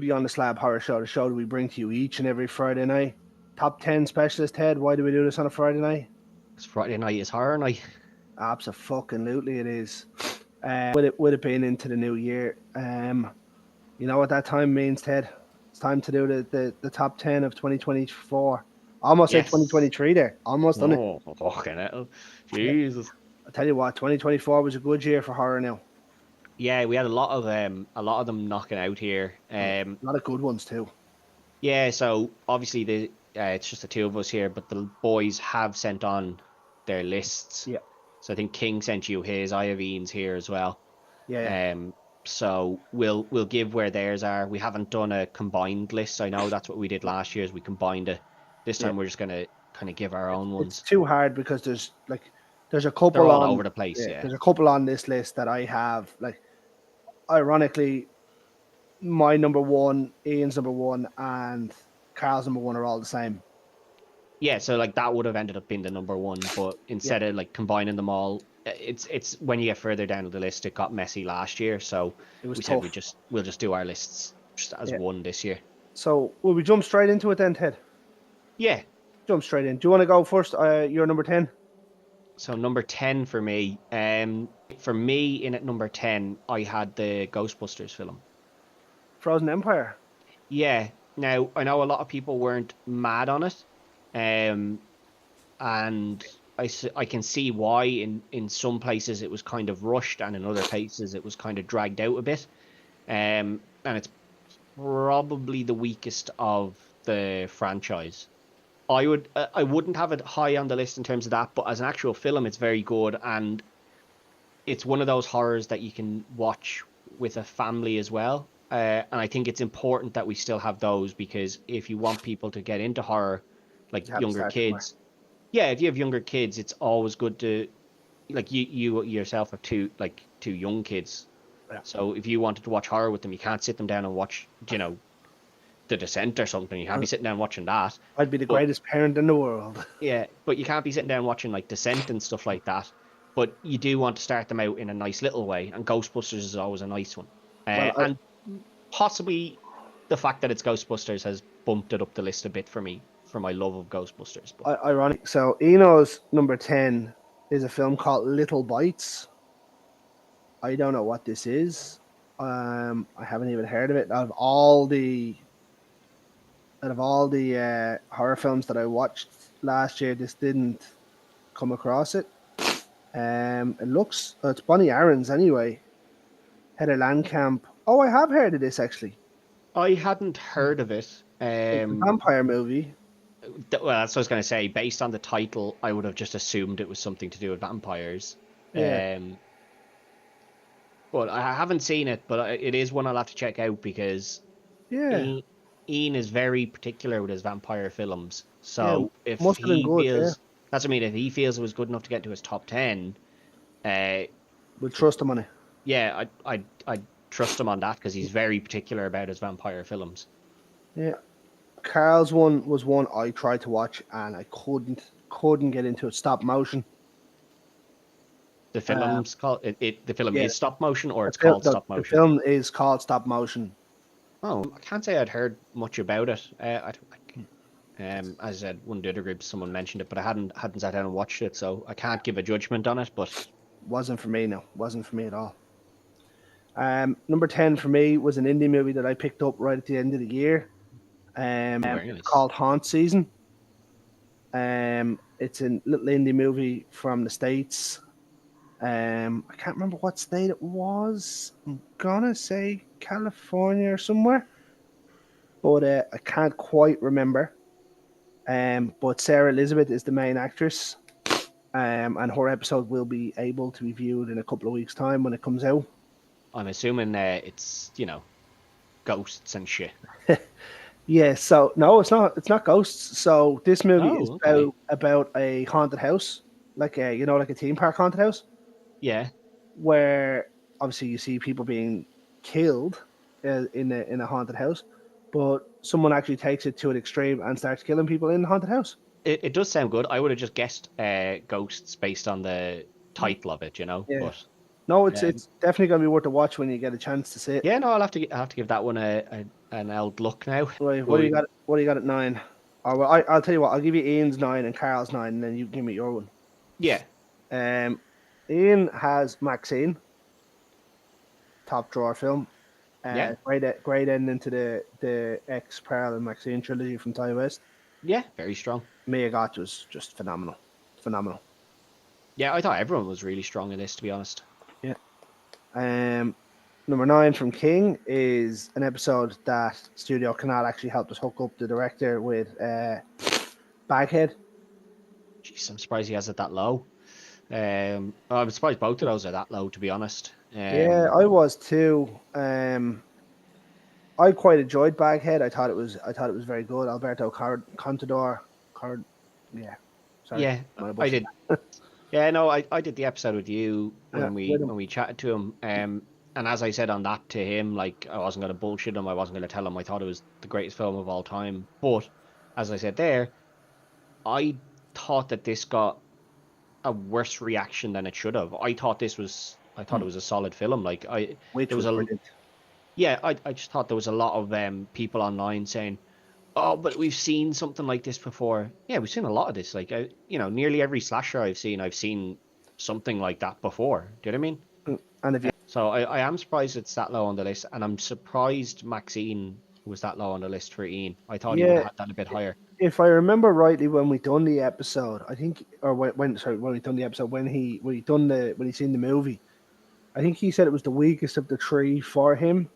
be on the Slab Horror Show, the show that we bring to you each and every Friday night. Top 10 specialist, Ted. Why do we do this on a Friday night? It's Friday night is horror night. Absolutely, it is. With it being into the new year, you know what that time means, Ted? It's time to do the top 10 of 2024. Almost said Yes. 2023 there. Almost done it. Oh, fucking hell. Jesus. I tell you what, 2024 was a good year for horror now. Yeah, we had a lot of them knocking out here. A lot of good ones too. Yeah, so obviously it's just the two of us here, but the boys have sent on their lists. Yeah. So I think King sent you his. I have Ian's here as well. Yeah. So we'll give where theirs are. We haven't done a combined list. I know that's what we did last year, is we combined it. This time we're just gonna kind of give our own ones. It's too hard because there's a They're couple all on over the place, yeah. There's a couple on this list that I have. Like, ironically, my number one, Ian's number one, and Carl's number one are all the same. Yeah, so like that would have ended up being the number one, but instead of like combining them all, it's when you get further down the list, it got messy last year. So It was we tough. said we'll just do our lists just as one this year. So will we jump straight into it then, Ted? Yeah. Jump straight in. Do you want to go first? You're number 10. So number 10 for me. For me, in at number 10, I had the Ghostbusters film. Frozen Empire. Yeah. Now I know a lot of people weren't mad on it, and I can see why. In some places it was kind of rushed, and in other places it was kind of dragged out a bit. And it's probably the weakest of the franchise. I wouldn't have it high on the list in terms of that, but as an actual film, it's very good, and it's one of those horrors that you can watch with a family as well. And I think it's important that we still have those, because if you want people to get into horror, like younger kids, if you have younger kids, it's always good to, like, you yourself have two young kids. Yeah. So if you wanted to watch horror with them, you can't sit them down and watch, The Descent or something. You can't be sitting down watching that. I'd be the greatest parent in the world. Yeah, but you can't be sitting down watching like Descent and stuff like that. But you do want to start them out in a nice little way, and Ghostbusters is always a nice one. And possibly the fact that it's Ghostbusters has bumped it up the list a bit for me, for my love of Ghostbusters. But ironic. So Eno's number 10 is a film called Little Bites. I don't know what this is. I haven't even heard of it. Out of all the horror films that I watched last year, this didn't come across it. It looks, it's Bonnie Aarons anyway. Heather Landcamp. Oh, I have heard of this actually. I hadn't heard of it. It's a vampire movie. Well, that's what I was going to say. Based on the title, I would have just assumed it was something to do with vampires. Yeah. But I haven't seen it, but it is one I'll have to check out, because Ian is very particular with his vampire films. So if he feels, that's what I mean, if he feels it was good enough to get to his top 10, we'll trust him on it. Yeah, I'd trust him on that, because he's very particular about his vampire films. Yeah. Carl's one was one I tried to watch and I couldn't get into it. Stop motion. The film's called the film is stop motion, or it's called stop motion? The film is called Stop Motion. Oh, I can't say I'd heard much about it. As I said, one of the other groups, someone mentioned it, but I hadn't sat down and watched it, so I can't give a judgment on it. But wasn't for me. No, wasn't for me at all. Number 10 for me was an indie movie that I picked up right at the end of the year. Nice. Called Haunt Season. It's a little indie movie from the States. I can't remember what state it was. I'm gonna say California or somewhere, but I can't quite remember. But Sarah Elizabeth is the main actress, and her episode will be able to be viewed in a couple of weeks' time when it comes out. I'm assuming it's ghosts and shit. Yeah, so no, it's not. It's not ghosts. So this movie is about a haunted house, like a theme park haunted house. Yeah, where obviously you see people being killed in a haunted house, but someone actually takes it to an extreme and starts killing people in the haunted house. It does sound good. I would have just guessed ghosts based on the title of it, Yeah. But No, it's Um, it's definitely gonna be worth a watch when you get a chance to see it. yeah, no, I'll have to give that one an old look now. Right, what do But you got? What do you got at nine? Or well, I'll tell you what. I'll give you Ian's nine and Carl's nine, and then you give me your one. yeah, Um, Ian has Maxine, top drawer film. yeah, Great ending to the ex Pearl and Maxine trilogy from Ty West. yeah, very strong. Mia Goth was just phenomenal, phenomenal. Yeah, I thought everyone was really strong in this, to be honest. Yeah. Um, Number nine from King is an episode that Studio Canal actually helped us hook up the director with Baghead. Jeez, I'm surprised he has it that low. I'm surprised both of those are that low, to be honest. Yeah, I was too. I quite enjoyed Baghead. I thought it was very good. Alberto Contador, Card, yeah. Sorry, Yeah, my I butchered did. Yeah, no, I did the episode with you that. With him. when we chatted to him. And as I said on that to him, like I wasn't gonna bullshit him, I wasn't gonna tell him I thought it was the greatest film of all time. But as I said there, I thought that this got a worse reaction than it should have. I thought it was a solid film. Which there was was a brilliant. yeah, I just thought there was a lot of people online saying, "Oh, but we've seen something like this before." Yeah, we've seen a lot of this. Nearly every slasher I've seen something like that before. Do you know what I mean? And if you, So I am surprised it's that low on the list, and I'm surprised Maxine was that low on the list for Ian. I thought he would yeah, have had that a bit higher. if I remember rightly, when we done the episode, I think, or when we done the episode, when he seen the movie, I think he said it was the weakest of the three for him.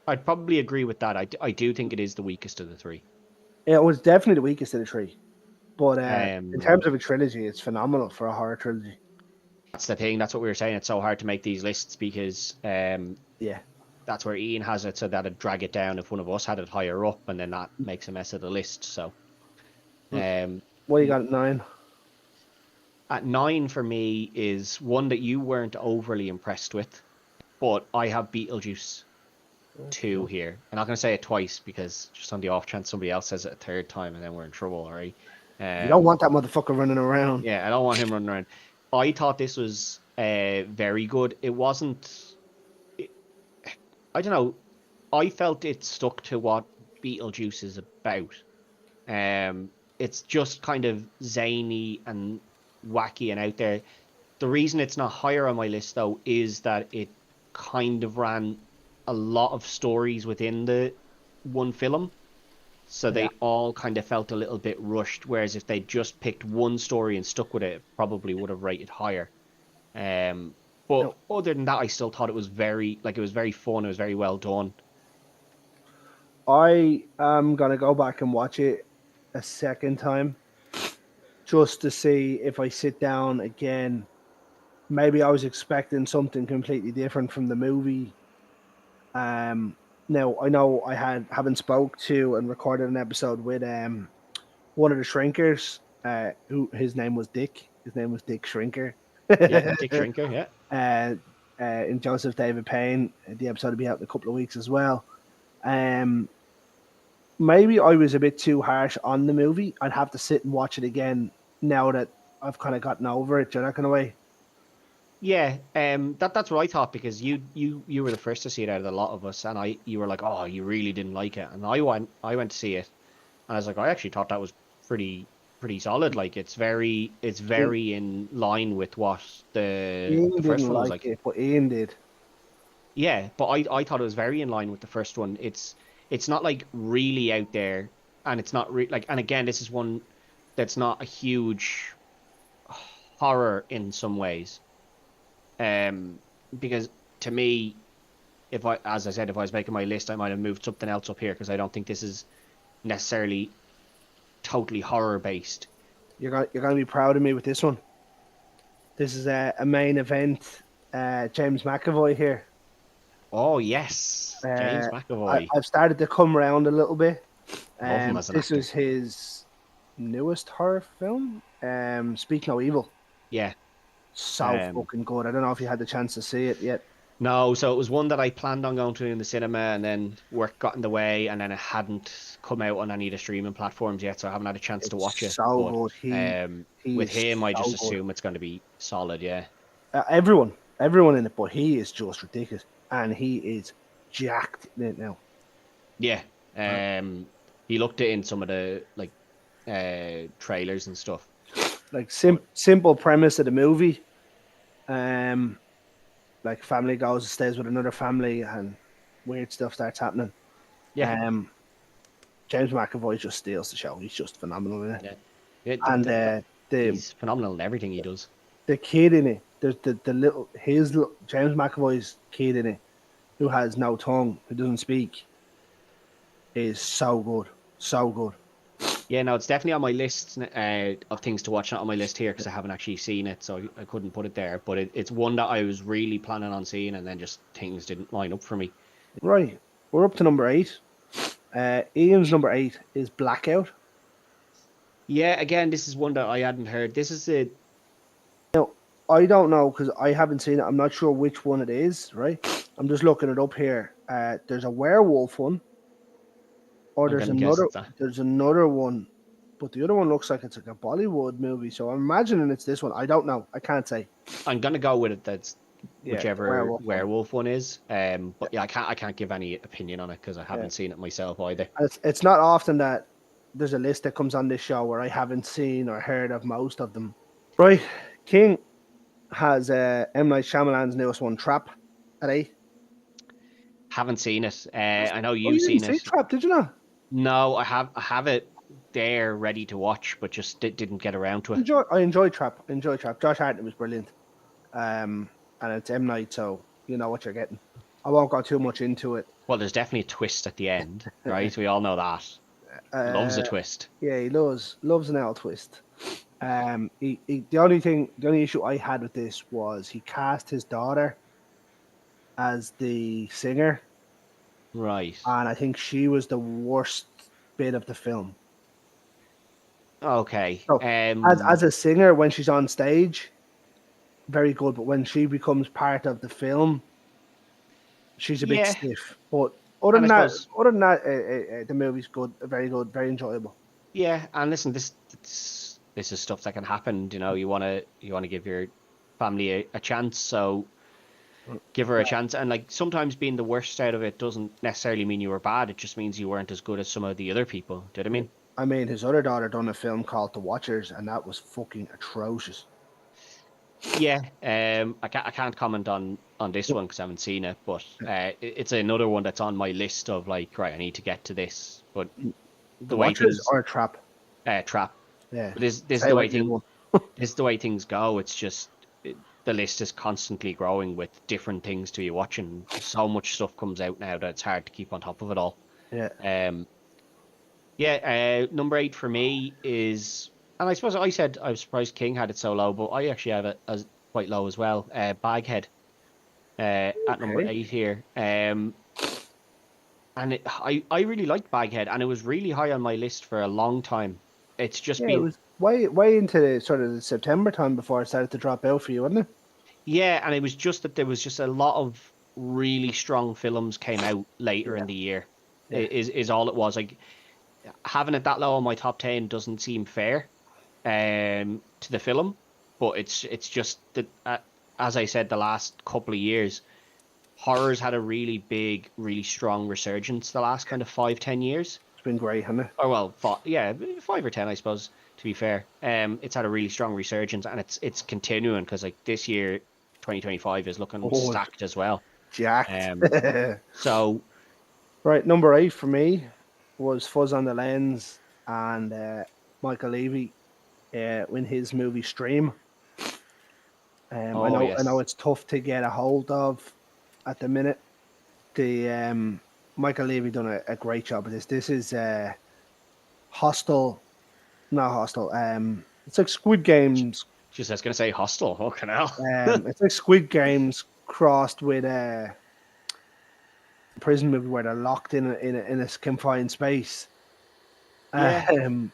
I'd probably agree with that. I do think it is the weakest of the three. It was definitely the weakest of the three. But in Um, terms of a trilogy, it's phenomenal for a horror trilogy. that's the thing. That's what we were saying. It's so hard to make these lists because Yeah. that's where Ian has it, so that'd drag it down if one of us had it higher up, and then that makes a mess of the list. So, um, What you got at nine? at nine for me is one that you weren't overly impressed with, but I have Beetlejuice 2 here. I'm not going to say it twice because just on the off chance somebody else says it a third time and then we're in trouble, all right? You don't Um, want that motherfucker running around. yeah, I don't want him running around. I thought this was very good. It wasn't. I don't know. I felt it stuck to what Beetlejuice is about. It's just kind of zany and wacky and out there. The reason it's not higher on my list though is that it kind of ran a lot of stories within the one film. So Yeah. they all kind of felt a little bit rushed. Whereas if they just picked one story and stuck with it, it probably would have rated higher. Um, but No, other than that, I still thought it was very fun. It was very well done. I am gonna go back and watch it a second time just to see if I sit down again. Maybe I was expecting something completely different from the movie. Um, Now I know I haven't spoke to and recorded an episode with one of the shrinkers. Who his name was Dick. His name was Dick Shrinker. Yeah, Dick Shrinker. Yeah, uh, in Joseph David Payne. The episode will be out in a couple of weeks as well. Um, Maybe I was a bit too harsh on the movie. I'd have to sit and watch it again now that I've kind of gotten over it. Do you know that kind of way? yeah. That's what I thought because you were the first to see it out of a lot of us, and you were like, oh, you really didn't like it, and I went to see it, and I was like, I actually thought that was pretty solid. Like it's Ian, very in line with what Ian the first didn't one was like like. it, but Ian did. Yeah, but I thought it was very in line with the first one. It's not like really out there, and it's not like, and again, this is one that's not a huge horror in some ways. Um, because to me, if I, as I said, if I was making my list, I might have moved something else up here because I don't think this is necessarily totally horror based. You're gonna be proud of me with this one. This is a main event. James McAvoy here. Oh yes, James Uh, McAvoy, I've started to come around a little bit. love him as an This actor. is his newest horror film. Speak No Evil. Yeah. So Um, fucking good. I don't know if you had the chance to see it yet. No, so it was one that I planned on going to in the cinema, and then work got in the way, and then it hadn't come out on any of the streaming platforms yet, so I haven't had a chance to watch It's it. so But good. He with is him, I just so good. assume it's going to be solid. Yeah, Everyone. everyone in it, but he is just ridiculous, and he is jacked in it now. Yeah. Right? He looked it in some of the like trailers and stuff. Like But simple premise of the movie. Um, like family goes and stays with another family, and weird stuff starts happening. yeah, Um, James McAvoy just steals the show. He's just phenomenal in it. yeah, yeah. And the He's phenomenal in everything he does. the kid in it, there's the little James McAvoy's kid in it who has no tongue, who doesn't speak, is so good, so good. Yeah, no, it's definitely on my list of things to watch. Not on my list here because I haven't actually seen it, so I couldn't put it there. But it's one that I was really planning on seeing, and then just things didn't line up for me. Right, we're up to number 8. Ian's number 8 is Blackout. Yeah, again, this is one that I hadn't heard. This is a. Now, I don't know because I haven't seen it. I'm not sure which one it is. Right, I'm just looking it up here. There's a werewolf one, or I'm gonna guess it's that. there's another one, but the other one looks like it's like a Bollywood movie. So I'm imagining it's this one. I don't know. I can't say. I'm gonna go with it. That's Yeah, the whichever werewolf one. werewolf one is. But yeah, I can't give any opinion on it because I Yeah, haven't seen it myself either. and it's not often that there's a list that comes on this show where I haven't seen or heard of most of them. Right, King has M Night Shyamalan's newest one, Trap, at 8. Haven't seen it. I know Oh, you've you didn't seen see it. Trap, did you not? No, I have it there ready to watch, but just didn't get around to it. I enjoy Trap. I enjoy Trap. Josh Hartnett was brilliant. And it's M Night, so you know what you're getting. I won't go too much into it. Well, there's definitely a twist at the end, right? We all know that. Loves a Uh, twist. yeah, he loves an L twist. The only issue I had with this was he cast his daughter as the singer, Right. and I think she was the worst bit of the film. Okay. So, as a singer, when she's on stage, very good, but when she becomes part of the film, she's a bit Yeah, stiff. But other and I than that, suppose the movie's good, very enjoyable. yeah, and listen, this is stuff that can happen. You wanna give your family a chance, so give her a chance. And like sometimes being the worst out of it doesn't necessarily mean you were bad. It just means you weren't as good as some of the other people. Do you know what I mean? I mean, his other daughter done a film called The Watchers, and that was fucking atrocious. Yeah, I can't comment on this one because I haven't seen it, but it's another one that's on my list of like, right, I need to get to this. But The the way Watchers things or Trap? trap, Yeah. but this is Say the way what you want. this is the way things go. It's just the list is constantly growing with different things to be watching. So much stuff comes out now that it's hard to keep on top of it all. Yeah. Um, yeah, number 8 for me is, and I suppose I said I was surprised King had it so low, but I actually have it as quite low as well. Baghead at number Okay. 8 here. And I really liked Baghead, and it was really high on my list for a long time. It's just Yeah, it been, was way into sort of the September time before it started to drop out for you, wasn't it? yeah, and it was just that there was just a lot of really strong films came out later Yeah. in the year. Yeah. Is all it was. Like having it that low on my top 10 doesn't seem fair to the film, but it's just that as I said, the last couple of years, horror's had a really big, really strong resurgence the last kind of 5-10 years. It's been great, hasn't it? Or well, yeah, 5 or 10, I suppose. To be fair, it's had a really strong resurgence, and it's continuing because like this year, 2025 is looking Oh, it's stacked as well. jacked. Um, so Right, number 8 for me was Fuzz on the Lens and Michael Levy in his movie Stream. oh I know yes, it's tough to get a hold of at the minute. The Michael Levy done a great job of this. This is Hostel, not Hostel. It's like Squid Games. just I was gonna say Hostel. Oh, canal. It's like Squid Games crossed with a prison movie where they're locked in a confined space. Yeah, Um,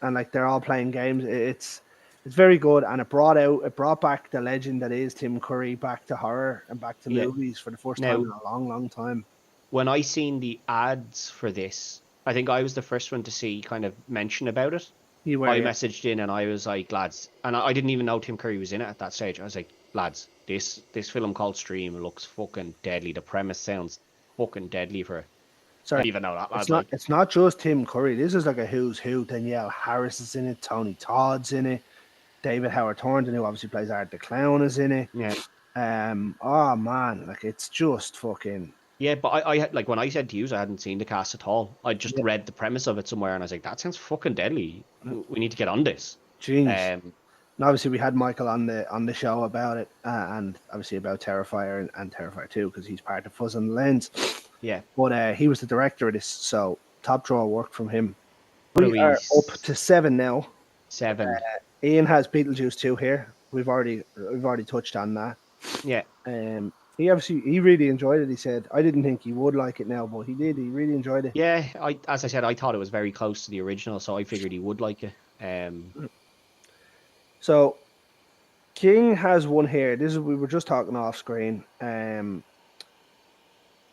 and like they're all playing games. It's very good, and it brought back the legend that is Tim Curry back to horror and back to yeah. movies for the first time Now, in a long time. when I seen the ads for this, I think I was the first one to see kind of mention about it. You were, I yeah. messaged in and I was like, lads, and I didn't even know Tim Curry was in it at that stage. I was like, lads, This film called Stream looks fucking deadly. The premise sounds fucking deadly for Sorry, even though that it's lad not. like It's not just Tim Curry. This is like a who's who. Danielle Harris is in it. Tony Todd's in it. David Howard Thornton, who obviously plays Art the Clown, is in it. yeah. Oh man, like it's just fucking Yeah, but I like when I said to you I hadn't seen the cast at all. I just yeah, read the premise of it somewhere and I was like, that sounds fucking deadly. We need to get on this. genius. Um, And obviously, we had Michael on the show about it, and obviously about Terrifier and Terrifier 2 because he's part of Fuzz on the Lens. yeah. But he was the director of this, so top draw work from him. What are We we? are up to 7 now. Seven. Ian has Beetlejuice 2 here. We've already touched on that. Yeah. He really enjoyed it. He said I didn't think he would like it now, but he did. He really enjoyed it. Yeah, I as I said, I thought it was very close to the original, so I figured he would like it. So King has one here. This is we were just talking off screen. I'm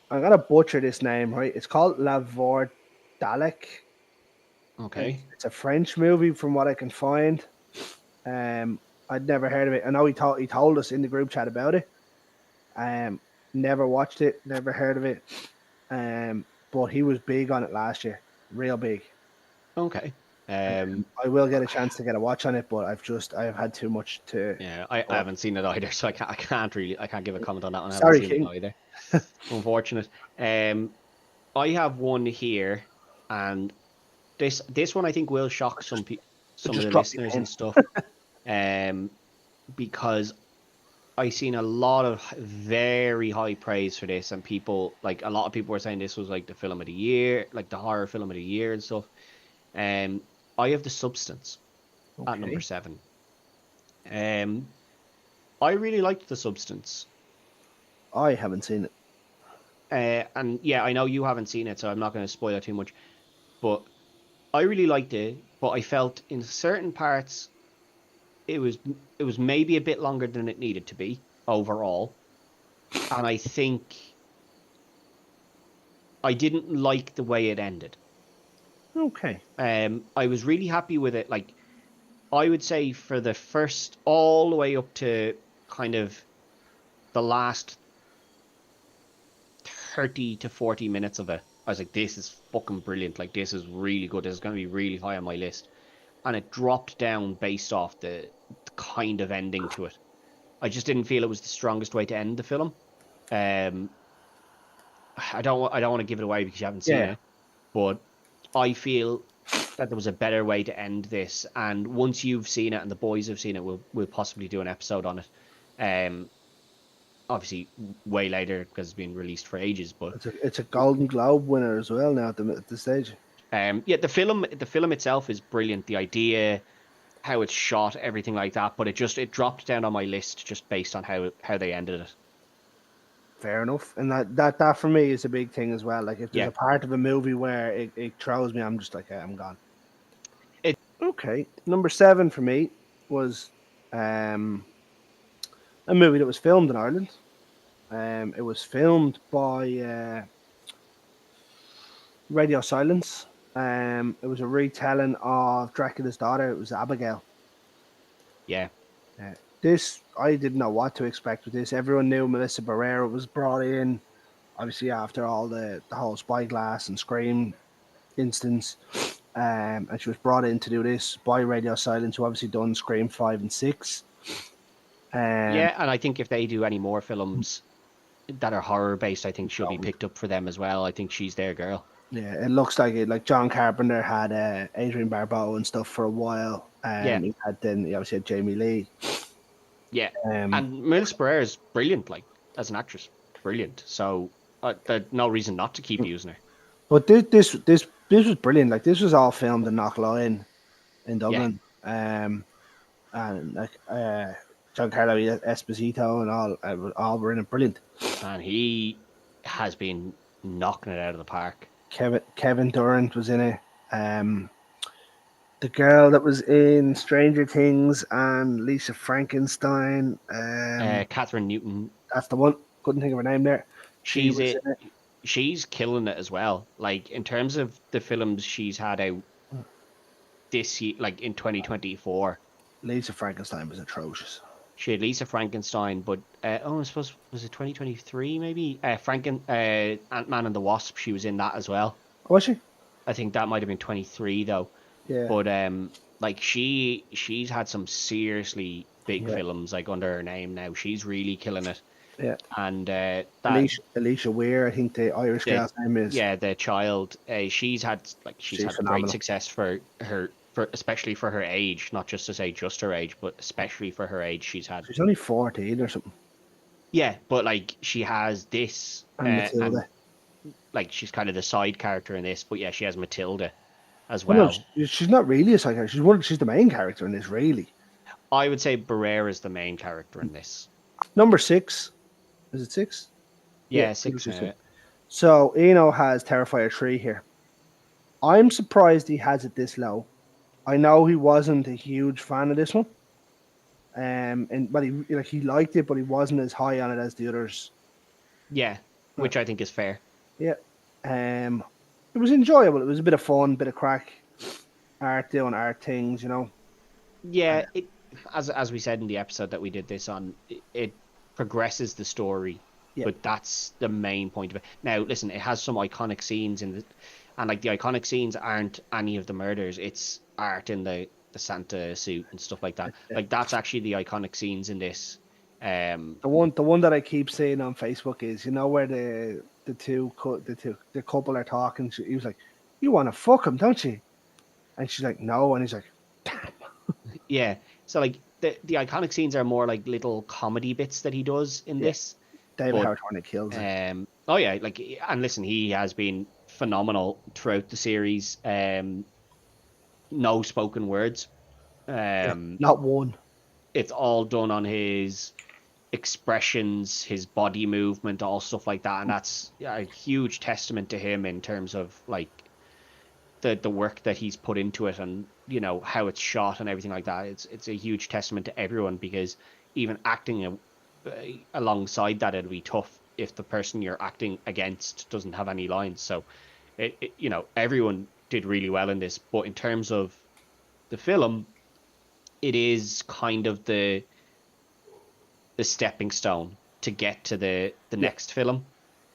gonna butcher this name, right? It's called La Vor Dalek. Okay. It's a French movie, from what I can find. Um, I'd never heard of it. I know he told us in the group chat about it. Never watched it, never heard of it. But he was big on it last year, real big. Okay. I will get a chance to get a watch on it, but I've had too much to. Yeah, I haven't seen it either, so I can't give a comment on that one. I haven't Sorry, seen it King. either. Unfortunate. I have one here, and this one I think will shock some of Just the drop your listeners pen. and stuff. Because I seen a lot of very high praise for this, and people like a lot of people were saying this was like the film of the year, like the horror film of the year and stuff. I have The Substance at number Okay, 7. Um, I really liked The Substance. I haven't seen it. And yeah, I know you haven't seen it, so I'm not going to spoil it too much. But I really liked it, but I felt in certain parts it was it was maybe a bit longer than it needed to be overall. And I think I didn't like the way it ended. Okay, I was really happy with it. Like I would say for the first all the way up to kind of the last 30 to 40 minutes of it, I was like, this is fucking brilliant. Like this is really good. This is going to be really high on my list. And it dropped down based off the kind of ending to it. I just didn't feel it was the strongest way to end the film. Um, I don't want to give it away because you haven't seen yeah, it, but I feel that there was a better way to end this. And once you've seen it and the boys have seen it, we'll possibly do an episode on it. Um, obviously way later because it's been released for ages, but it's a Golden Globe winner as well now at the stage. yeah, the film itself is brilliant. The idea, how it's shot, everything like that, but it dropped down on my list just based on how they ended it. Fair enough, and that for me is a big thing as well. Like if there's Yeah, a part of a movie where it throws me, I'm just like, I'm gone. it Okay, number 7 for me was um, a movie that was filmed in Ireland. It was filmed by Radio Silence. It was a retelling of Dracula's daughter. It was Abigail. yeah. This I didn't know what to expect with this. Everyone knew Melissa Barrera was brought in, obviously after all the whole Spyglass and Scream instance, and she was brought in to do this by Radio Silence, who obviously done Scream 5 and 6. Um, Yeah, and I think if they do any more films that are horror based, I think she'll be picked up for them as well. I think she's their girl. yeah, it looks like it. Like John Carpenter had Adrian Barbeau and stuff for a while. Yeah, He obviously had Jamie Lee. yeah. Um, And Mills Pereira is brilliant, like as an actress, brilliant. So there's no reason not to keep using her. but this was brilliant. Like this was all filmed in Knockline in Yeah, Dublin. And like Giancarlo Esposito and all were in it. Brilliant. and he has been knocking it out of the park. Kevin Durant was in it. Um, the girl that was in Stranger Things and Lisa Frankenstein. Catherine Newton, That's the one. Couldn't think of her name there. She she's was it. in it. She's killing it as well. Like in terms of the films she's had out this year, like in 2024. Lisa Frankenstein was atrocious. She had Lisa Frankenstein, but I suppose was it 2023 maybe? Ant-Man and the Wasp. She was in that as well. Was she? I think that might have been 23 though. Yeah, But like she's had some seriously big yeah, films like under her name now. She's really killing it. yeah. And that Alicia Weir, I think the Irish the girl's name is. yeah, the child, she's She's had great phenomenal. success for especially for her age, not just to say just her age, but especially for her age, she's had. She's only 14 or something. Yeah, but like she has this, And and Matilda. like she's kind of the side character in this, but yeah, she has Matilda as Well, no, well. she's not really a side character. She's the main character in this, really. I would say Barrera is the main character in this. Number six. Is it six? Yeah, Yeah, number six six. now. So Eno has Terrifier 3 here. I'm surprised he has it this low. I know he wasn't a huge fan of this one. And but he liked it, but he wasn't as high on it as the others. Yeah, Uh, which I think is fair. yeah. Um it was enjoyable. It was a bit of fun, bit of crack, art doing art things, you know. Yeah, it as we said in the episode that we did this on, it progresses the story, Yeah. but that's the main point of it. Now, listen, it has some iconic scenes in the, and like the iconic scenes aren't any of the murders. It's art in the Santa suit and stuff like that. Yeah. Like that's actually the iconic scenes in this. The one that I keep seeing on Facebook is, where the couple are talking. He was like, "You want to fuck him, don't you?" And she's like, "No," and he's like, "Damn." Yeah, so like the iconic scenes are more like little comedy bits that he does in Yeah, this, David but Howard Horner kills it. oh yeah, like and listen, he has been phenomenal throughout the series. No spoken words. Yeah, Um, not one. it's all done on his expressions, his body movement, all stuff like that, and that's a huge testament to him in terms of like the work that he's put into it, and how it's shot and everything like that. It's a huge testament to everyone, because even acting alongside that, it'll be tough if the person you're acting against doesn't have any lines. So everyone did really well in this, but in terms of the film, it is kind of the stepping stone to get to the Yeah, next film.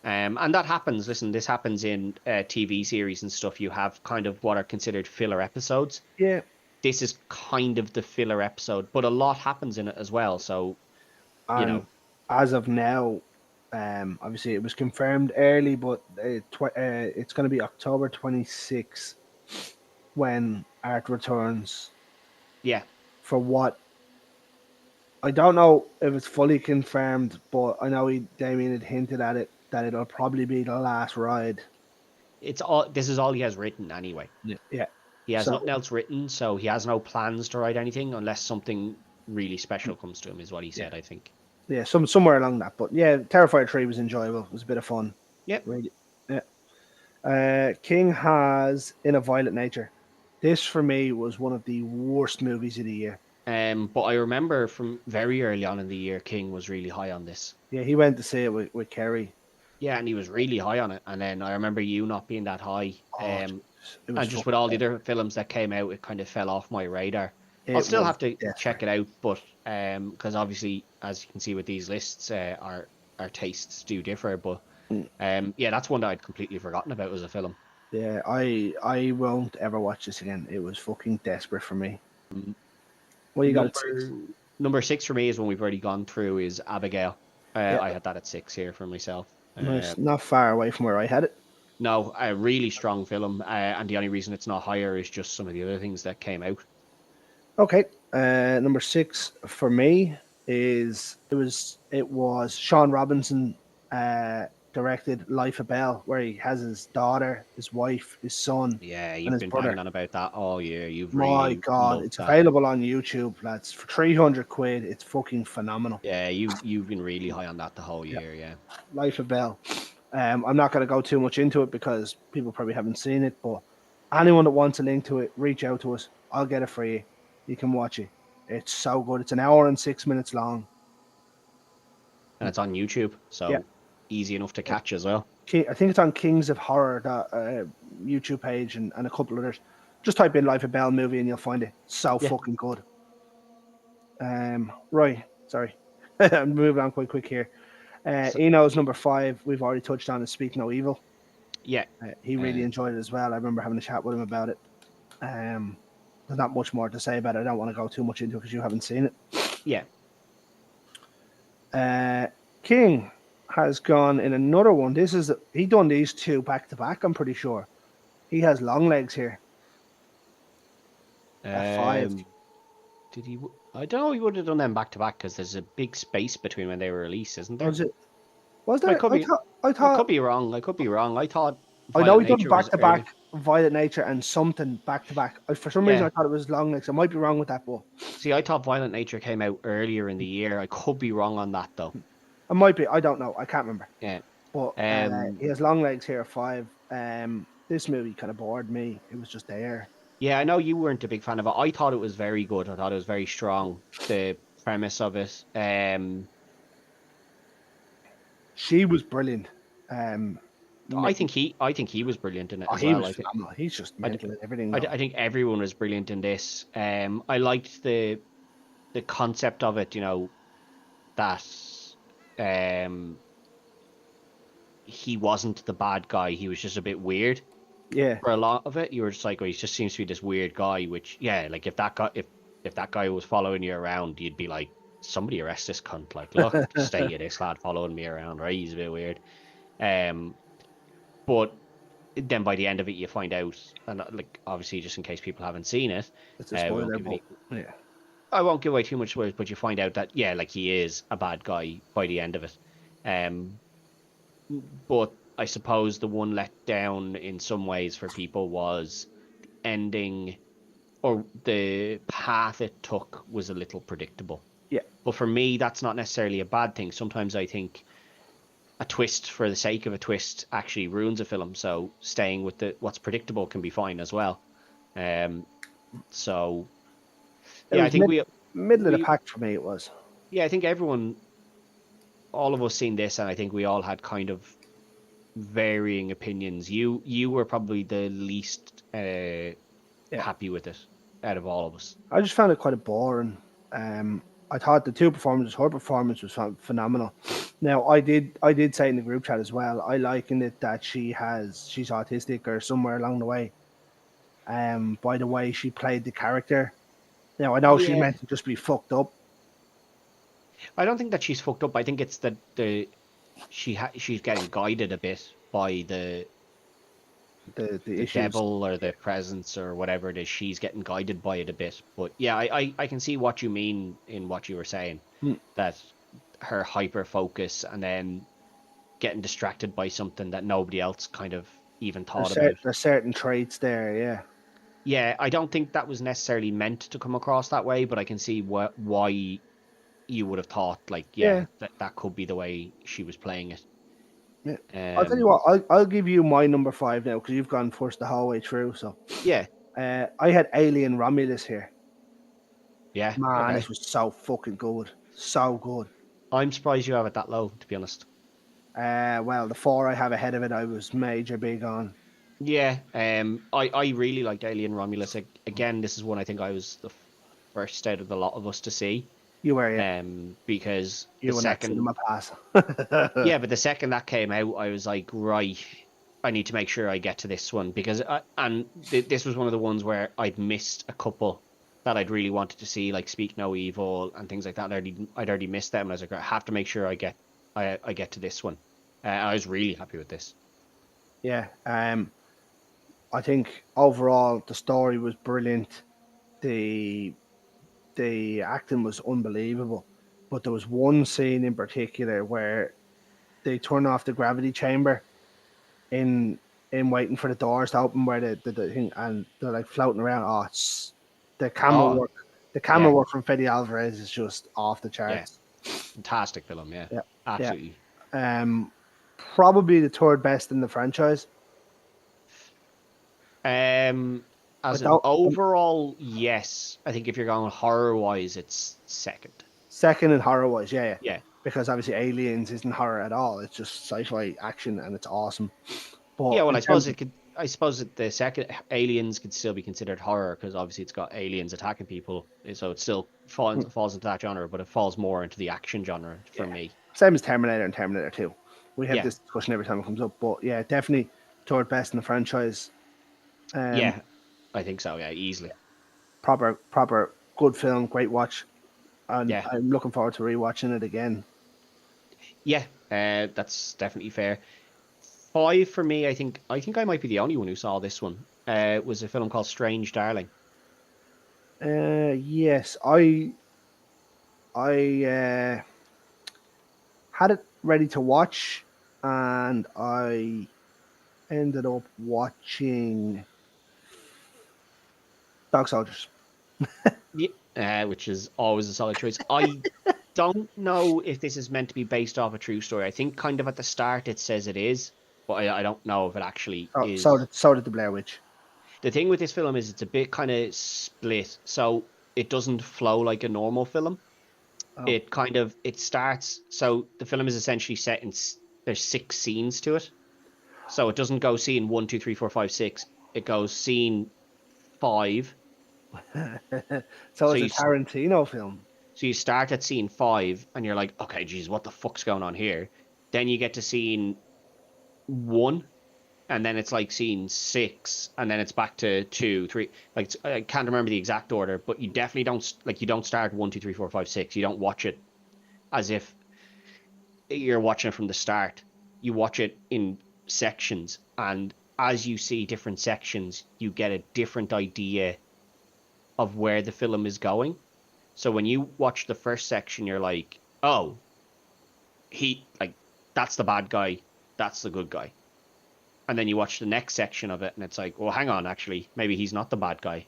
And that happens. Listen, this happens in TV series and stuff. You have kind of what are considered filler episodes. yeah. This is kind of the filler episode, but a lot happens in it as well. So, you And know, as of now, obviously it was confirmed early, but it's going to be October 26th when Art returns yeah, for what I don't know if it's fully confirmed, but I know Damien had hinted at it that it'll probably be the last ride. this is all he has written anyway. Yeah. Yeah. He has So nothing else written, so he has no plans to write anything unless something really special comes to him, is what he yeah, said, I think. yeah, somewhere along that. But yeah, Terrifier 3 was enjoyable. It was a bit of fun. Yep. Really. Yeah. King has In a Violent Nature. This for me was one of the worst movies of the year. But I remember from very early on in the year, King was really high on this. Yeah, he went to see it with Kerry. Yeah, and he was really high on it. And then I remember you not being that high. Oh, Jesus, it was And just fucking with all the dead. other films that came out, it kind of fell off my radar. I'll It still was have to check desperate. it out, but because obviously, as you can see with these lists, our tastes do differ. But Mm. yeah, that's one that I'd completely forgotten about as a film. Yeah, I won't ever watch this again. It was fucking desperate for me. Mm, Well, you got it six. number six for me is one we've already gone through, is Abigail. Yeah, I had that at six here for myself. nice. Not far away from where I had it. No, a really strong film, and the only reason it's not higher is just some of the other things that came out. Okay. Number six for me is it was Sean Robinson directed Life of Bell, where he has his daughter, his wife, his son, Yeah, and you've his been brother. banging on about that all year. You've My really God, loved it's that. available on YouTube, lads, for 300 quid. It's fucking phenomenal. Yeah, you've been really high on that the whole Yeah, year. Yeah, Life of Bell. I'm not going to go too much into it because people probably haven't seen it, but anyone that wants a link to it, reach out to us. I'll get it for you. You can watch it. It's so good. It's an hour and 6 minutes long. and it's on YouTube, Yeah. so easy enough to catch as well. I think it's on Kings of Horror, that YouTube page, and a couple others. Just type in Life of Bell movie and you'll find it. So Yeah, fucking good. Right. Sorry, I'm moving on quite quick here. So, Eno's number 5. We've already touched on is Speak No Evil. yeah, He really uh, enjoyed it as well. I remember having a chat with him about it. Um, there's not much more to say about it. I don't want to go too much into it because you haven't seen it. yeah. Uh, King has gone in another one. He done these two back to back. I'm pretty sure he has long legs here at 5. Um, did he? I don't know. He would have done them back to back because there's a big space between when they were released, isn't there? Was it? Was I there? could be. I I could thought. be wrong. I could be wrong. I thought I know Violent he done Nature back was to early. back Violet Nature and something back to back. For some reason, Yeah. I thought it was long legs. I might be wrong with that, but See, I thought Violent Nature came out earlier in the year. I could be wrong on that though. I might be. I don't know. I can't remember. Yeah. But Um. he has long legs here at 5. This movie kind of bored me. It was just there. Yeah, I know you weren't a big fan of it. I thought it was very good. I thought it was very strong. The premise of it. She was brilliant. Um, I think he was brilliant in it oh, as he well. was phenomenal. He's just I, mental at everything, though. I think everyone was brilliant in this. I liked the concept of it. You know that um he wasn't the bad guy. He was just a bit weird Yeah, for a lot of it. You were just like, oh, he just seems to be this weird guy. Which, yeah, like if that guy was following you around, you'd be like, somebody arrest this cunt. Like, look, stay this lad following me around, right? He's a bit weird. Um, but then by the end of it, you find out, and like obviously, just in case people haven't seen it, it's a we won't spoiler, give but any. yeah, I won't give away too much words, but you find out that yeah, like he is a bad guy by the end of it. Um, but I suppose the one let down in some ways for people was ending or the path it took was a little predictable. yeah, But for me, that's not necessarily a bad thing. Sometimes I think a twist for the sake of a twist actually ruins a film. So staying with the what's predictable can be fine as well. Um, so it yeah, I was think middle of the we pack for me. It was. yeah, I think everyone, all of us seen this, and I think we all had kind of varying opinions. You were probably the least Yeah, happy with it out of all of us. I just found it quite a boring. I thought the two performances, her performance was phenomenal. Now, I did say in the group chat as well. I likened it that she's autistic or somewhere along the way. By the way she played the character. Now I know she's Yeah, meant to just be fucked up. I don't think that she's fucked up. I think it's that she's getting guided a bit by The the issues. devil or the presence or whatever it is. She's getting guided by it a bit. But yeah, I can see what you mean in what you were saying, Hmm. that her hyper focus and then getting distracted by something that nobody else kind of even thought about. There's certain traits there. Yeah, Yeah, I don't think that was necessarily meant to come across that way, but I can see why you would have thought like, yeah, yeah, that could be the way she was playing it. yeah. I'll tell you Um, what. I'll give you my number 5 now because you've gone first the whole way through. So yeah, I had Alien Romulus here. yeah, Man, this okay. was so fucking good. So good. I'm surprised you have it that low, to be honest. Well, the 4 I have ahead of it, I was major big on. Yeah, I really liked Alien Romulus. Again, this is one I think I was the first out of the lot of us to see. You were, yeah. Because the You and that second, cinema pass. yeah, but the second that came out, I was like, right, I need to make sure I get to this one because this was one of the ones where I'd missed a couple that I'd really wanted to see, like Speak No Evil and things like that. I'd already missed them, and I was like, I have to make sure I get to this one. I was really happy with this. Yeah. I think overall the story was brilliant. The the acting was unbelievable. But there was one scene in particular where they turn off the gravity chamber in waiting for the doors to open where the thing and they're like floating around. Oh, it's the camera Oh, work. The camera yeah, work from Fede Alvarez is just off the yeah, charts. fantastic film. Yeah, Yeah, yeah. absolutely. Um, Probably the third best in the franchise. Um, I as an don't overall, yes, I think if you're going horror wise, it's second. second in horror wise, yeah, yeah. Yeah, Because obviously Aliens isn't horror at all. It's just sci-fi action and it's awesome. yeah. But Well, in I suppose terms it of could. I suppose that the second Aliens could still be considered horror because obviously it's got aliens attacking people, so it still falls into that genre, but it falls more into the action genre for Yeah. me. Same as Terminator and Terminator 2. We have Yeah, this discussion every time it comes up, but yeah, definitely third best in the franchise. Um, yeah, I think so. Yeah, easily. proper good film, great watch, and Yeah, I'm looking forward to rewatching it again. yeah, that's definitely fair. Five for me. I think I might be the only one who saw this one. It was a film called Strange Darling. Yes, I had it ready to watch, and I ended up watching Dog Soldiers. Yeah, which is always a solid choice. I don't know if this is meant to be based off a true story. I think kind of at the start it says it is, but I don't know if it actually is. So did the Blair Witch. The thing with this film is it's a bit kind of split, so it doesn't flow like a normal film. Oh, It starts, so the film is essentially set in there's six scenes to it, so it doesn't go scene one, two, three, four, five, six. It goes scene five. so So it's a you Tarantino film. So you start at scene five and you're like, okay, geez, what the fuck's going on here? Then you get to scene one, and then it's like scene six, and then it's back to two, three. Like I can't remember the exact order, but you definitely don't start one, two, three, four, five, six. You don't watch it as if you're watching it from the start. You watch it in sections, and as you see different sections, you get a different idea of where the film is going. So when you watch the first section, you're like, oh, he like that's the bad guy, that's the good guy. And then you watch the next section of it and it's like, well, hang on, actually, maybe he's not the bad guy.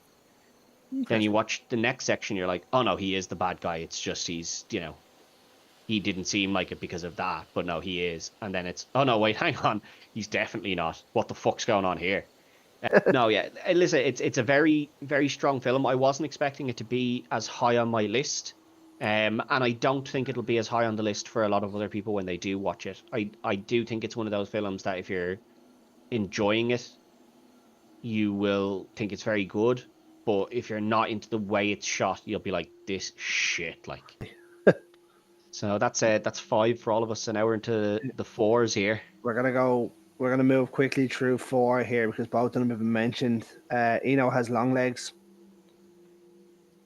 Then you Interesting. watch the next section, you're like, oh no, he is the bad guy. It's just he didn't seem like it because of that, but no, he is. And then it's, oh no, wait, hang on, he's definitely not. What the fuck's going on here? No, yeah, listen, it's a very very strong film. I wasn't expecting it to be as high on my list, and I don't think it'll be as high on the list for a lot of other people when they do watch it. I do think it's one of those films that if you're enjoying it, you will think it's very good. But if you're not into the way it's shot, you'll be like, this shit, like. So that's five for all of us, and now we're into the fours here. We're gonna go. We're gonna move quickly through four here because both of them have been mentioned. Eno has long legs,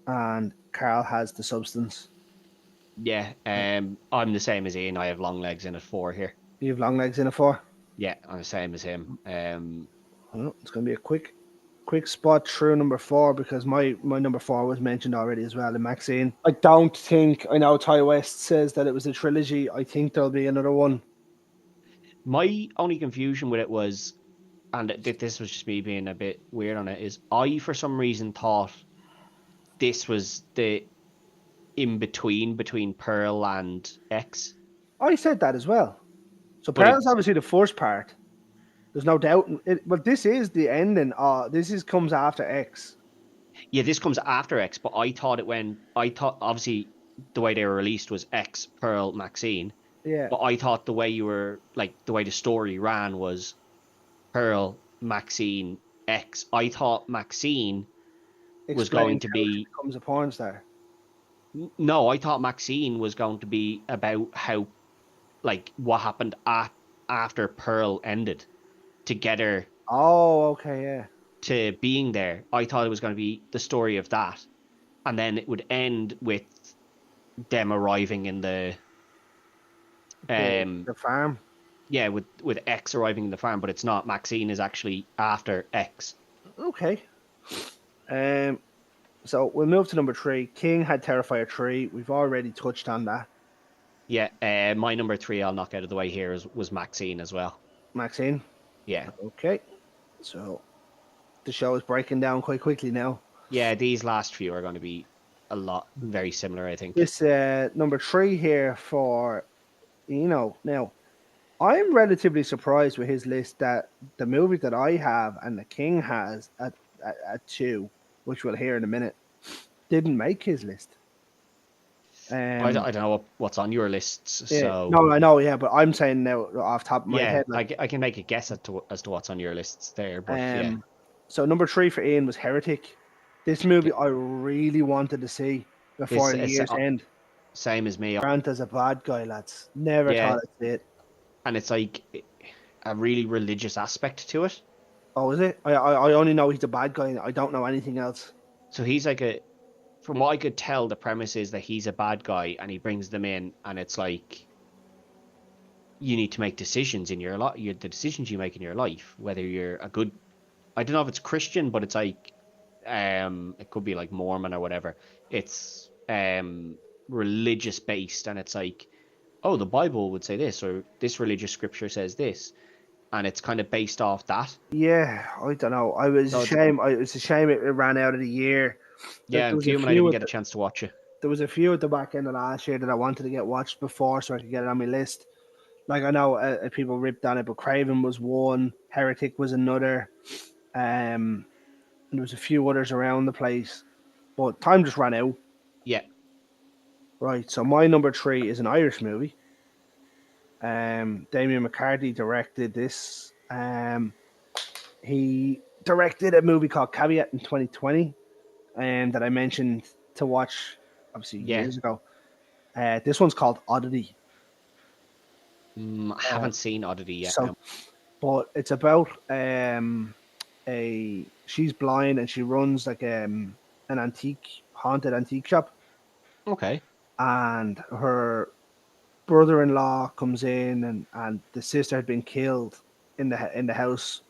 and Carl has the substance. Yeah, I'm the same as Ian. I have long legs in at four here. You have long legs in a four. Yeah, I'm the same as him. Well, it's gonna be a quick spot through number four because my number four was mentioned already as well in Maxine. I don't think I know Ty West says that it was a trilogy. I think there'll be another one. My only confusion with it was, and this was just me being a bit weird on it, is I for some reason thought this was the in between Pearl and X, I said that as well. So but Pearl's it's obviously the first part. There's no doubt. But this is the ending. This is comes after X. yeah, this comes after X, but I thought obviously the way they were released was X, Pearl, Maxine, Yeah, but I thought the way the way the story ran was Pearl, Maxine, X. I thought Maxine was going explains to how she be becomes a porn star. No, I thought Maxine was going to be about how, like, what happened after Pearl ended to get her Oh, okay, yeah. to being there. I thought it was going to be the story of that. And then it would end with them arriving in um, The farm. yeah, with X arriving in the farm, but it's not. Maxine is actually after X. Okay. Um. So we'll move to number three. King had Terrifier 3. We've already touched on that. Yeah, my number three I'll knock out of the way here was Maxine as well. Maxine. Yeah. Okay. So the show is breaking down quite quickly now. Yeah, these last few are going to be a lot very similar, I think. This number three here for now I'm relatively surprised with his list that the movie that I have and the King has at two, which we'll hear in a minute, didn't make his list. Um, I don't know what's on your lists, yeah, so no, I know, yeah, but I'm saying now off the top of my yeah, head, like, I can make a guess as to what's on your lists there, but yeah, um, so number three for Ian was Heretic. This yeah. movie I really wanted to see before This the is year's end. same as me. Grant as a bad guy, lads. Never Yeah, thought I'd see it. and it's like a really religious aspect to it. Oh, is it? I only know he's a bad guy. I don't know anything else. So he's like from what I could tell, the premise is that he's a bad guy and he brings them in, and it's like you need to make decisions in your life, the decisions you make in your life, whether you're a good, I don't know if it's Christian, but it's like, it could be like Mormon or whatever. It's religious based, and it's like, oh, the Bible would say this, or this religious scripture says this, and it's kind of based off that. Yeah, I don't know. I was a So shame. It was a shame it ran out of the year. yeah, There I'm was a fuming I few didn't at get a chance to watch it. there was a few at the back end of last year that I wanted to get watched before, so I could get it on my list. Like I know people ripped on it, but Craven was one, Heretic was another. And there was a few others around the place, but time just ran out. Yeah, Right, so my number three is an Irish movie. Damien McCarthy directed this. He directed a movie called Caveat in 2020, that I mentioned to watch obviously yeah. years ago. This one's called Oddity. I Uh, haven't seen Oddity yet. so, No. but it's about a she's blind and she runs like an antique haunted antique shop, Okay. and her brother-in-law comes in, and the sister had been killed in the house,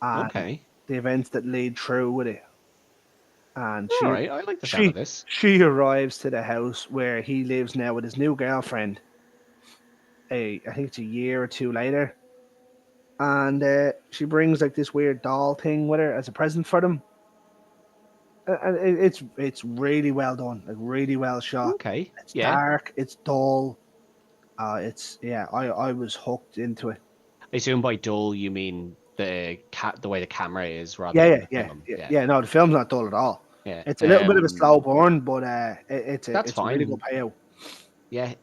and Okay. the events that lead through with it, and All right. I like the sound of she this. she arrives to the house where he lives now with his new girlfriend. I think it's a year or two later, and she brings like this weird doll thing with her as a present for them. And it's really well done, like really well shot. Okay. It's Yeah. dark, it's dull. It's yeah, I was hooked into it. I assume by dull you mean the way the camera is rather Yeah, than yeah, the yeah, film. yeah, Yeah. yeah. No, the film's not dull at all. Yeah. It's a little bit of a slow burn, but That's it's a really good fine. payout. Yeah.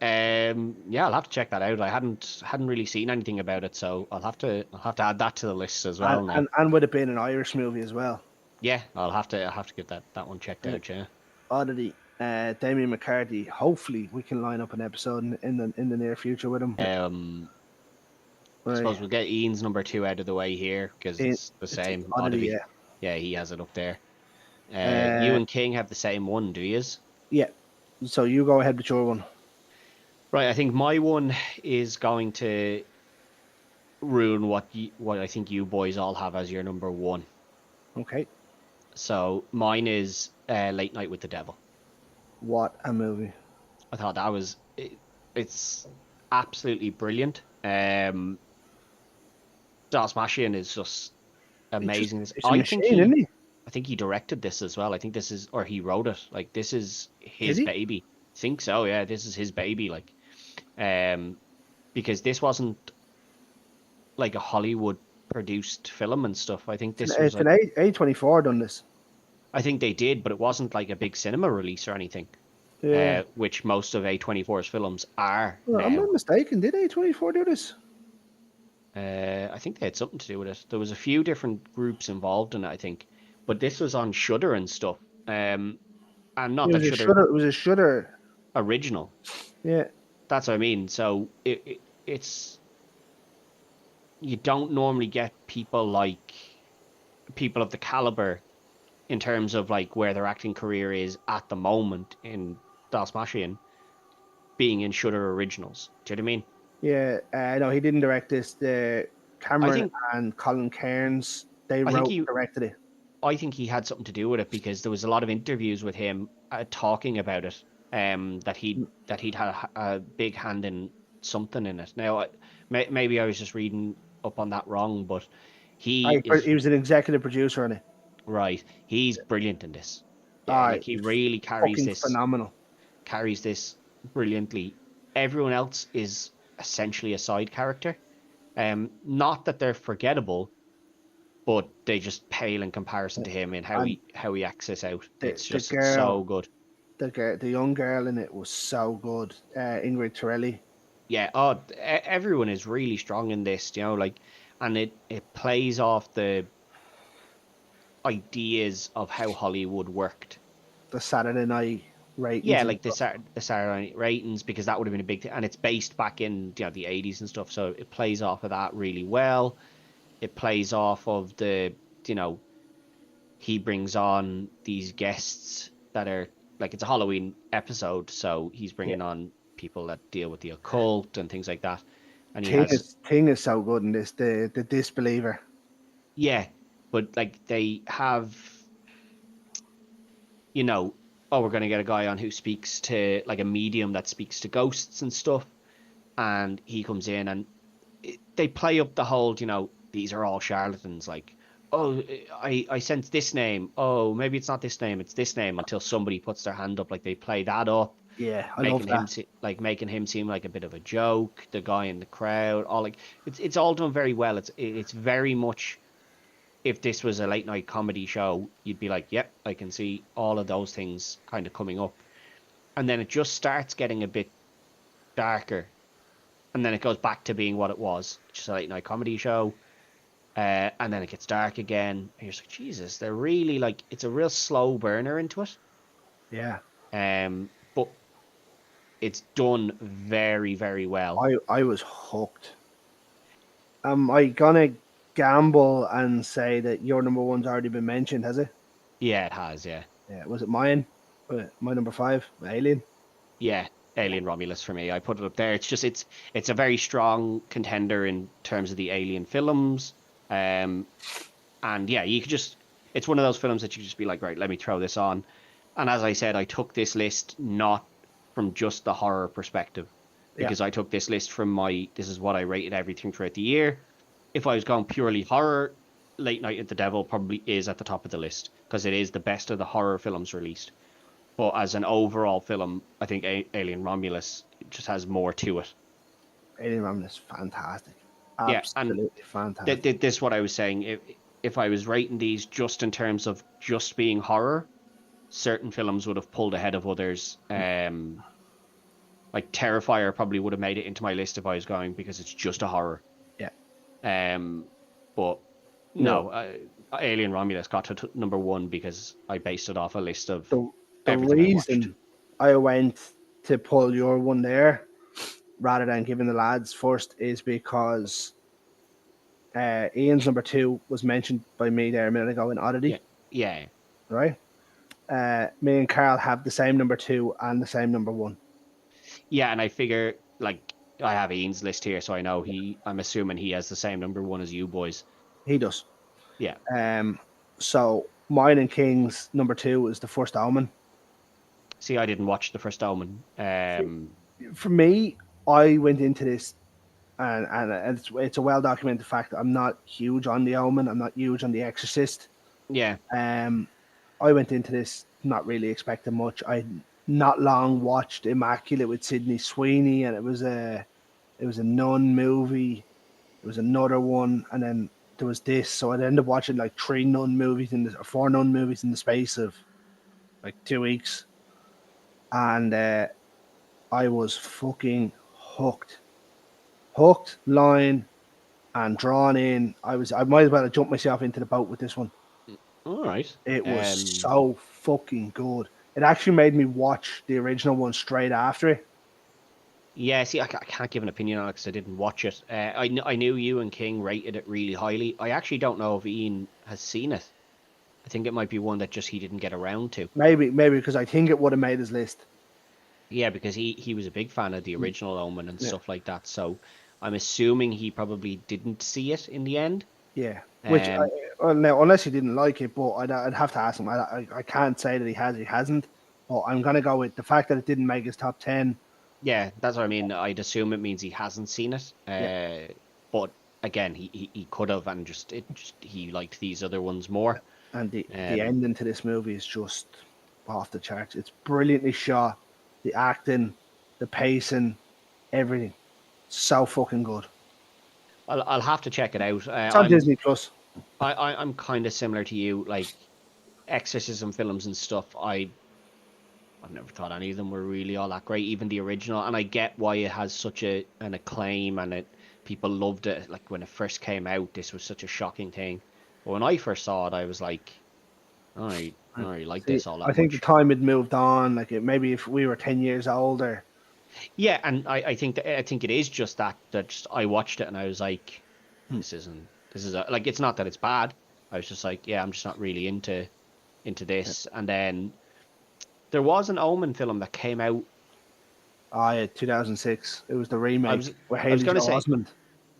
Yeah, I'll have to check that out. I hadn't really seen anything about it, so I'll have to add that to the list as And, well now. and would have been an Irish movie as well. Yeah, I'll have to get that one checked Yeah. out, yeah. Oddity, Damien McCarthy. Hopefully, we can line up an episode in the near future with him. I Right, suppose we'll get Ian's number two out of the way here because it's the it's same. Oddity, Oddity. yeah. Yeah, he has it up there. You Uh, and King have the same one, do you? yeah. So you go ahead with your one. Right, I think my one is going to ruin what I think you boys all have as your number one. Okay. So mine is Late Night with the Devil. What a movie! I thought it's absolutely brilliant. Das Machine is just amazing. It's a machine, isn't he? I think he directed this as well. I think or he wrote it. Like this is Did his he? baby. I think so. Yeah, this is his baby. Like, um, because this wasn't like a Hollywood produced film and stuff. I think this was It's like an A24 done this. I think they did, but it wasn't like a big cinema release or anything. Yeah. Which most of A24's films are Well, I'm now. not mistaken. Did A24 do this? I think they had something to do with it. There was a few different groups involved in it, I think, but this was on Shudder and stuff. And not It that was a Shudder shudder. It was a shudder. original. Yeah. That's what I mean. So it's you don't normally get people of the caliber in terms of like where their acting career is at the moment in Das Machine being in Shudder originals. Do you know what I mean? Yeah. No, he didn't direct this. The I Cameron think and Colin Cairns, they I think wrote he and directed it. I think he had something to do with it because there was a lot of interviews with him talking about it. That he'd had a big hand in something in it. Now, maybe I was just reading up on that wrong, but he is He was an executive producer on it. right. He's brilliant in this. Yeah, Ah, like he it's really fucking phenomenal. carries this brilliantly. Everyone else is essentially a side character. Not that they're forgettable, but they just pale in comparison to him and And how he acts this out. the It's the just it's girl, so good. the young girl in it was so good. Ingrid Torelli. Yeah, oh, everyone is really strong in this, like, and it plays off the ideas of how Hollywood worked. The Saturday night Yeah, ratings and like stuff. The Saturday Night ratings, because that would have been a big thing, and it's based back in the 80s and stuff, so it plays off of that really well. It plays off of the you know he brings on these guests that are like, it's a Halloween episode, so he's Yeah, bringing on people that deal with the occult and things like that, and he Ting has, is so good in this. The disbeliever. yeah, but like they have, you know, oh, we're going to get a guy on who speaks to, like, a medium that speaks to ghosts and stuff, and he comes in and they play up the whole, these are all charlatans. Like, oh, I sense this name. Oh, maybe it's not this name, it's this name, until somebody puts their hand up. Like, they play that up, Yeah, I love making that. making him seem like a bit of a joke. The guy in the crowd, all like, it's all done very well. It's very much, if this was a late night comedy show, you'd be like, yep, I can see all of those things kind of coming up. And then it just starts getting a bit darker, and then it goes back to being what it was, just a late night comedy show. And then it gets dark again, and you're just like, Jesus, they're really, like, it's a real slow burner into it. Yeah, But it's done very, very well. I was hooked. Am I gonna gamble and say that your number one's already been mentioned? Has it? Yeah, it has, yeah. Yeah. Was it mine? My number five, Alien. Yeah, Yeah, Alien Romulus for me. I put it up there. It's a very strong contender in terms of the Alien films. Um, and yeah, you could just, it's one of those films that you just be like, right, let me throw this on. And as I said, I took this list not from just the horror perspective, yeah. because I took this list from this is what I rated everything throughout the year. If I was going purely horror, Late Night at the Devil probably is at the top of the list, because it is the best of the horror films released. But as an overall film, I think Alien Romulus just has more to it. Alien Romulus is fantastic. Yeah, and Absolutely fantastic. this is what I was saying. If I was rating these just in terms of just being horror, certain films would have pulled ahead of others. Like Terrifier probably would have made it into my list if I was going, because it's just a horror. Yeah. Um, but No, no, Alien Romulus got to number one because I based it off a list of the everything I watched. reason I went to pull your one there rather than giving the lads first is because Ian's number two was mentioned by me there a minute ago in Yeah, Oddity, yeah, right? Me and Carl have the same number two and the same number one. yeah. And I figure, like, I have Ian's list here, so I know I'm assuming he has the same number one as you boys. He does. Yeah. Um, so mine and King's number two is the First Omen. See, I didn't watch the first Omen. For me, I went into this and it's a well documented fact. I'm not huge on the Omen. I'm not huge on the Exorcist. Yeah, Um, I went into this not really expecting much. I not long watched Immaculate with Sydney Sweeney, and it was a nun movie. There was another one, and then there was this. So I'd end up watching like three nun movies or four nun movies in the space of like 2 weeks, and I was fucking hooked, line, and drawn in. I might as well have jumped myself into the boat with this one. all right. It was so fucking good. It actually made me watch the original one straight after it. Yeah, see, I can't give an opinion on it because I didn't watch it. I knew you and King rated it really highly. I actually don't know if Ian has seen it. I think it might be one that just he didn't get around to. Maybe because I think it would have made his list. Yeah, because he was a big fan of the Mm, original Omen and yeah, stuff like that. So I'm assuming he probably didn't see it in the end. yeah. Um, Well, now, unless he didn't like it, but I'd have to ask him. I can't say that he has, he hasn't. But I'm gonna go with the fact that it didn't make his top 10. yeah, that's what I mean. I'd assume it means he hasn't seen it. Yeah, But again, he could have, and just he liked these other ones more. and the Um, ending to this movie is just off the charts. It's brilliantly shot. The acting, the pacing, everything, so fucking good. I'll have to check it out. It's on Disney Plus. I'm kind of similar to you, like exorcism films and stuff. I've never thought any of them were really all that great, even the original. And I get why it has such an acclaim and it people loved it. Like when it first came out, this was such a shocking thing. But when I first saw it, I was like, I don't really like See, this all I that think the much. time had moved on. Like maybe if we were 10 years older, Yeah, and I think it is just that just I watched it and I was like, hmm, this is like it's not that it's bad. I was just like, yeah, I'm just not really into this. And then there was an Omen film that came out. yeah, 2006. It was the I remake was with I was Haley gonna Joel say Osment.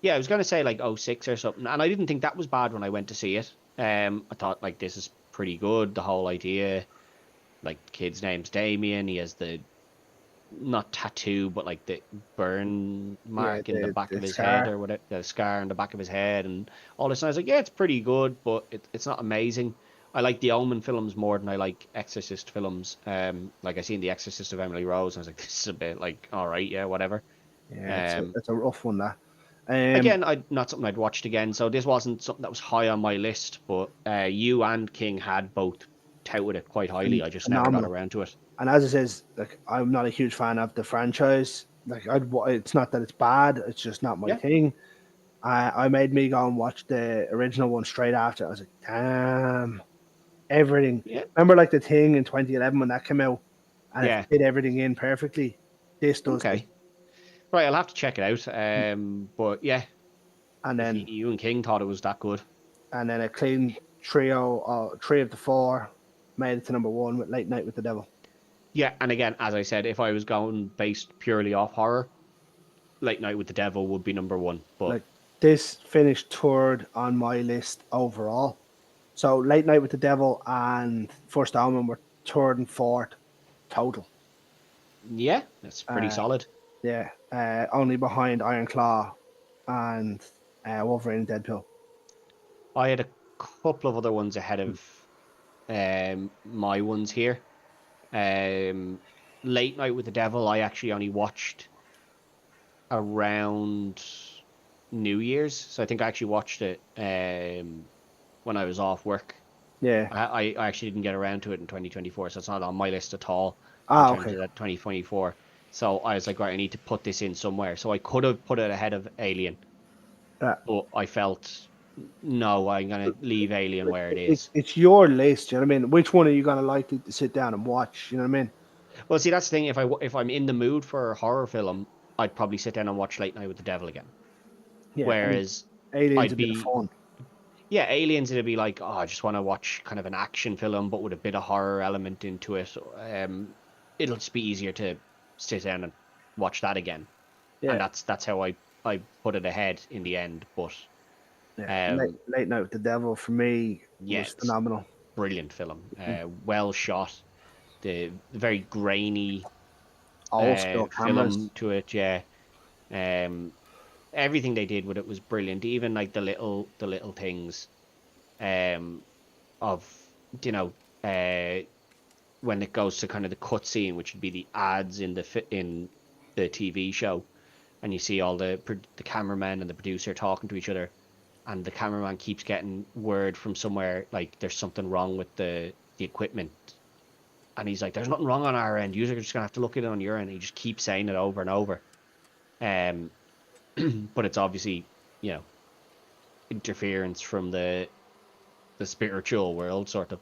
Yeah, I was gonna say like '06 or something, and I didn't think that was bad when I went to see it. I thought like this is pretty good. The whole idea, like the kid's name's Damien. He has the not tattoo, but like the burn Yeah, mark in the back the of his head scar. or whatever, the scar on the back of his head, and all this. And I was like, yeah, it's pretty good, but it's not amazing. I like the Omen films more than I like Exorcist films. Like I seen the Exorcist of Emily Rose, and I was like, this is a bit like, all right, yeah, whatever. Yeah, Um, it's a rough one that. Um, Again, I not something I'd watched again, so this wasn't something that was high on my list. But you and King had both touted it quite highly. I just never got phenomenal. around to it. And as it says, like I'm not a huge fan of the franchise. Like it's not that it's bad. It's just not my Yeah, thing. I made me go and watch the original one straight after. I was like, damn, everything. yeah, Remember, like the thing in 2011 when that came out, and it yeah. fit everything in perfectly. This does this, Okay, right. I'll have to check it out. But yeah, and if then you and King thought it was that good, a clean trio, three of the four made it to number one with Late Night with the Devil. yeah. And again, as I said, if I was going based purely off horror, Late Night with the Devil would be number one. But Like this finished third on my list overall. So Late Night with the Devil and First Omen were third and fourth total. yeah, that's pretty Uh, solid. yeah, only behind Iron Claw and Wolverine and Deadpool. I had a couple of other ones ahead of my ones here. Um, Late Night with the Devil, I actually only watched around New Year's, so I think I actually watched it when I was off work. Yeah. I actually didn't get around to it in 2024, so it's not on my list at all in Ah, terms okay. of that 2024. So I was like, right, I need to put this in somewhere. So I could have put it ahead of Alien, Uh, but I felt no, I'm gonna leave Alien where it it's is. it's your list. You know what I mean? Which one are you gonna likely to sit down and watch? You know what I mean? Well, see, that's the thing. If I'm in the mood for a horror film, I'd probably sit down and watch Late Night with the Devil again. Yeah, and Whereas Alien's I'd a bit of be fun. yeah, Aliens, it'd be like, oh, I just want to watch kind of an action film, but with a bit of horror element into it. It'll just be easier to sit down and watch that again, and Yeah, that's how I put it ahead in the end. But yeah. um, Late Night with the Devil for me yeah, was it's phenomenal. brilliant film, well shot, the very grainy Old school film cameras. to it. Yeah, um, everything they did with it was brilliant. Even like the little things um of you know when it goes to kind of the cut scene, which would be the ads in the TV show, and you see all the cameraman and the producer talking to each other, and the cameraman keeps getting word from somewhere like there's something wrong with the equipment, and he's like, "There's nothing wrong on our end. You're just gonna have to look at it on your end." He just keeps saying it over and over. Um, but it's obviously you know interference from the spiritual world, sort of.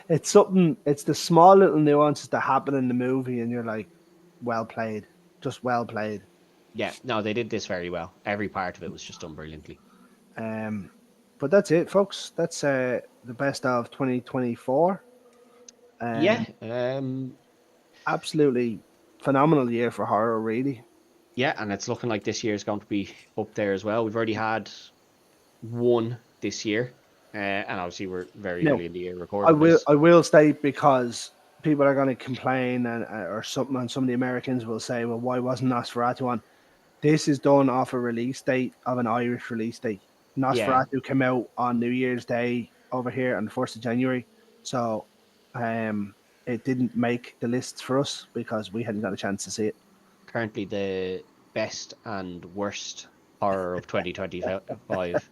It's something. It's the small little nuances that happen in the movie, and you're like, well played, just well played. Yeah, no, they did this very well. Every part of it was just done brilliantly. Um, but that's it, folks. That's the best of 2024. Yeah, Absolutely phenomenal year for horror, really. yeah, and it's looking like this year is going to be up there as well. We've already had one this year, and obviously we're very Now, early in the year recording this. I will state because people are going to complain and or something, and some of the Americans will say, "Well, why wasn't Nosferatu on?" This is done off a release date of an Irish release date. Yeah, Nosferatu came out on New Year's Day over here on the 1st of January, so um, it didn't make the lists for us because we hadn't got a chance to see it. currently the best and worst horror of 2025.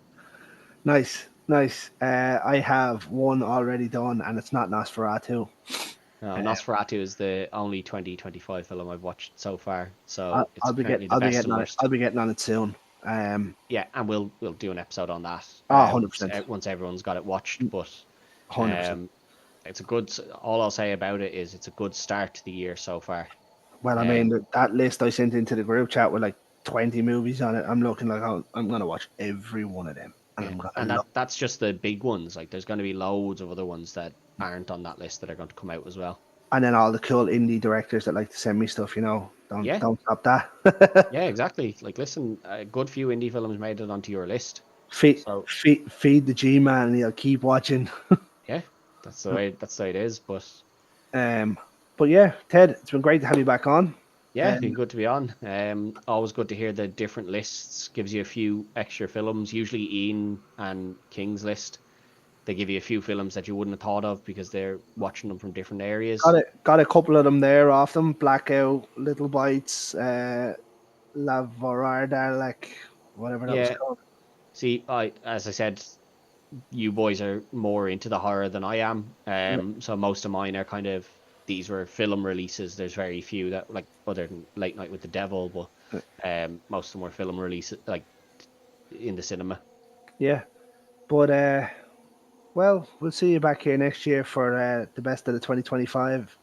Nice, nice. I have one already done, and it's not Nosferatu. No, Nosferatu is the only 2025 film I've watched so far, so it's I'll be currently the best on the list. I'll be getting on it soon. Yeah, and we'll do an episode on that Oh, 100%. once everyone's got it watched. But 100%. um, it's a good. All I'll say about it is it's a good start to the year so far. Well, I mean, Um, that list I sent into the group chat with like 20 movies on it, I'm looking like I'm going to watch every one of them. And yeah, I'm going to and love. that's just the big ones. Like there's going to be loads of other ones that aren't on that list that are going to come out as well. And then all the cool indie directors that like to send me stuff, Yeah, don't stop that. yeah, exactly. Like listen, a good few indie films made it onto your list. So Feed the G man and he'll keep watching. yeah, that's the way it is. But Um, but yeah, Ted, it's been great to have you back on. yeah, been Um, good to be on. Always good to hear the different lists. Gives you a few extra films. Usually Ian and King's list, they give you a few films that you wouldn't have thought of because they're watching them from different areas. got a couple of them there off them. Blackout, Little Bites, La Vorada, like whatever that was Yeah. called. See, as I said, you boys are more into the horror than I am. Yeah, So most of mine are kind of these were film releases. There's very few that like other than Late Night with the Devil, but most of them were film releases like in the cinema. yeah. But well, we'll see you back here next year for the best of the 2025.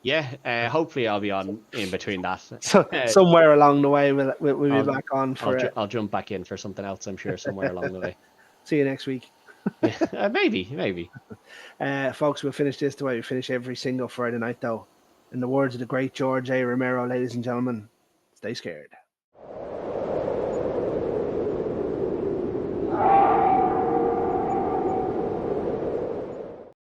Yeah, hopefully I'll be on in between that. So Uh, somewhere along the way, we'll be I'll back on for it. I'll jump back in for something else. I'm sure somewhere along the way. See you next week. Yeah, maybe. Folks, we'll finish this the way we finish every single Friday night, though. In the words of the great George A. Romero, ladies and gentlemen, stay scared.